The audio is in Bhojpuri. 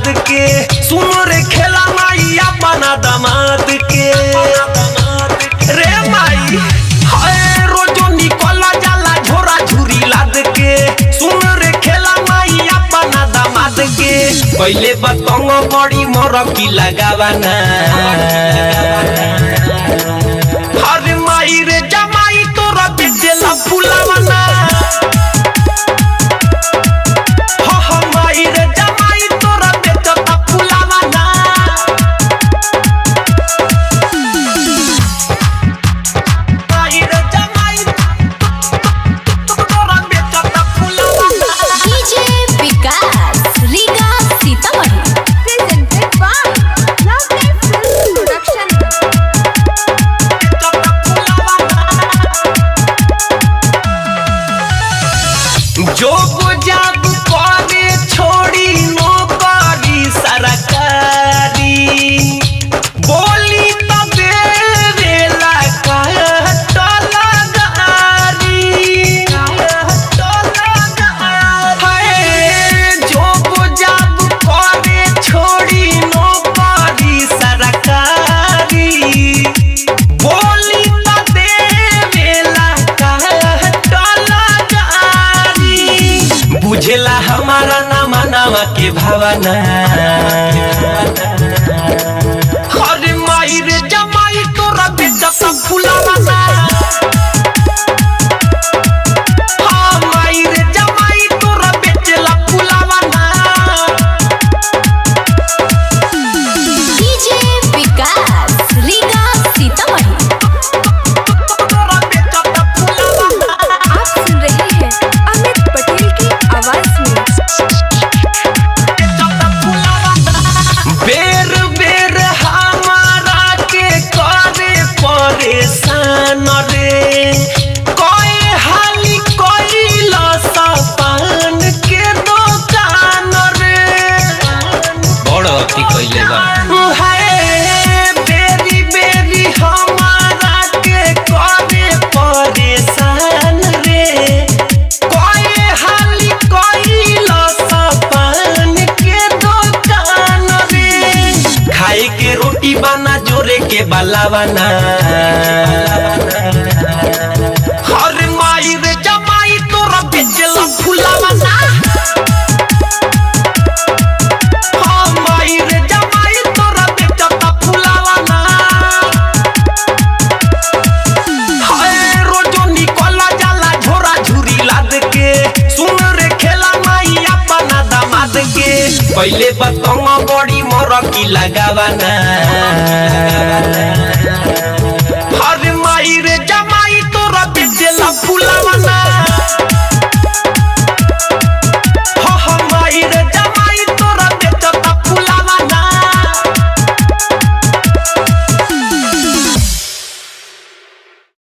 लाद के सुनो रे खेला माई अपना दामाद के रे माई हाय रोजो निकला जाला झोरा झुरी लाद के सुनो रे खेला माई अपना दामाद के पहले बतंग बड़ी मोर की लगावाना हर माई रे जमाई तोरा बेचेला फुलावाना जो जाब करे छोड़ी नौकरी सरकारी बोली तबे वेला जो जाब करे छोड़ी नौकरी सरकारी बोली तबे वेला बुझेला हमारा नामा नामा के भावना हर माई रे जमाई तोरा बेचता फुलावाना हाँ माई रे जमाई तोरा बेचला फुलावाना डीजे विकास रीगा सीतामढ़ी तोरा बेचता फुलावाना आप सुन रहे हैं अमित पटेल की आवाज में बेर बेर हमारा के करे परेशान रे कोई हाली कोई लसपान के दुकान रे बड़ अति कइले बा बेरी बेरी हमारा के करे परेशान रे कोई हाली कोई लसपान के दुकान रे खाए के रोटी बना जोरे के बालावाना हर माई रे जमाई तोरा बेचला फुलावाना हाँ माई रे जमाई तोरा बेचता फुलावाना हाय रोजो निकला जाला झोरा झुरी लाद के सुन रे खेला माई अपना दामाद के पहले बतंग बड़ी मोर की लगावाना हर माई रे